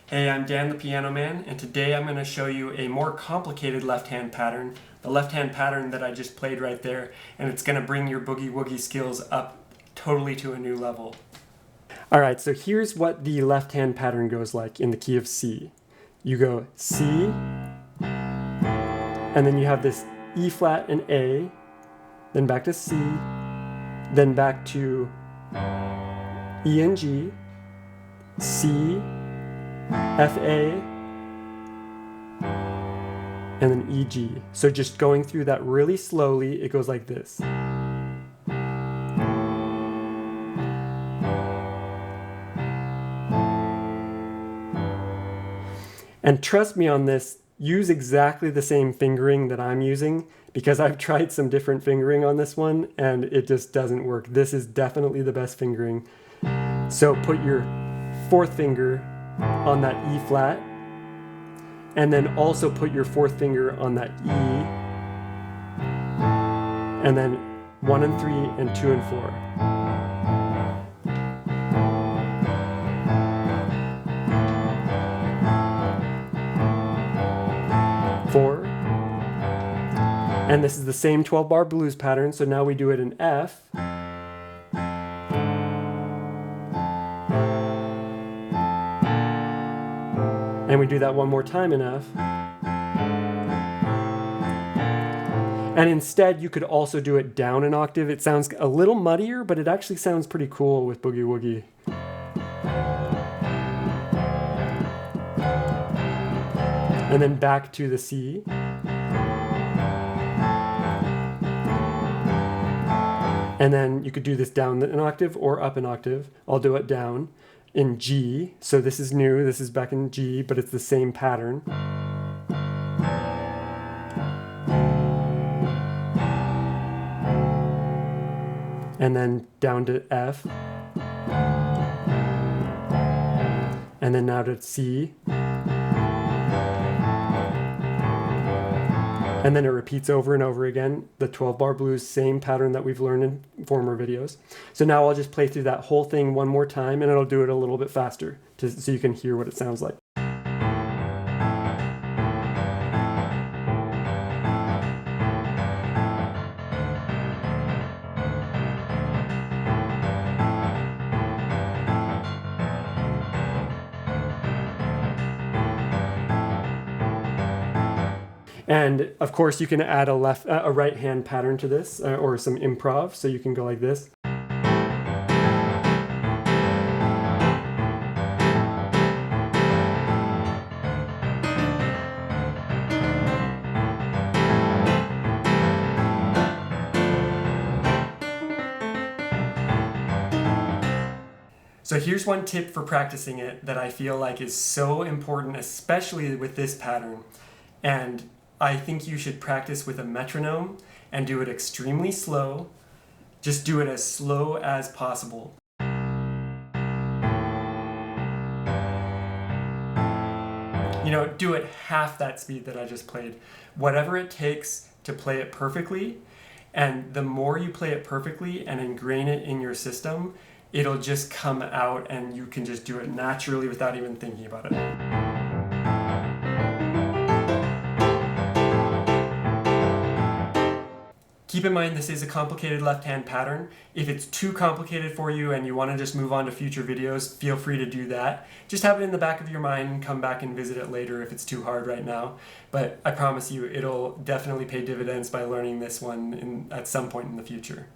Hey, I'm Dan the Piano Man, and today I'm going to show you a more complicated left-hand pattern, the left-hand pattern that I just played right there, and it's going to bring your Boogie Woogie skills up totally to a new level. Alright, so here's what the left-hand pattern goes like in the key of C. You go C, and then you have this E flat and A, then back to C, then back to E and G, C, F, A, and then E, G. So just going through that really slowly, it goes like this. And trust me on this, use exactly the same fingering that I'm using, because I've tried some different fingering on this one and it just doesn't work. This is definitely the best fingering. So put your fourth finger on that E flat, and then also put your fourth finger on that E, and then 1 and 3 and 2 and 4. And this is the same 12-bar blues pattern, so now we do it in F. And we do that one more time in F. And instead, you could also do it down an octave. It sounds a little muddier, but it actually sounds pretty cool with Boogie Woogie. And then back to the C. And then you could do this down an octave or up an octave. I'll do it down in G. So this is new, this is back in G, but it's the same pattern. And then down to F. And then now to C. And then it repeats over and over again, the 12-bar blues, same pattern that we've learned in former videos. So now I'll just play through that whole thing one more time, and it'll do it a little bit faster, so you can hear what it sounds like. And of course you can add a right hand pattern to this, or some improv, so you can go like this. So here's one tip for practicing it that I feel like is so important, especially with this pattern. And I think you should practice with a metronome and do it extremely slow. Just do it as slow as possible. You know, do it half that speed that I just played. Whatever it takes to play it perfectly, and the more you play it perfectly and ingrain it in your system, it'll just come out and you can just do it naturally without even thinking about it. Keep in mind this is a complicated left-hand pattern. If it's too complicated for you and you want to just move on to future videos, feel free to do that. Just have it in the back of your mind and come back and visit it later if it's too hard right now. But I promise you, it'll definitely pay dividends by learning this one at some point in the future.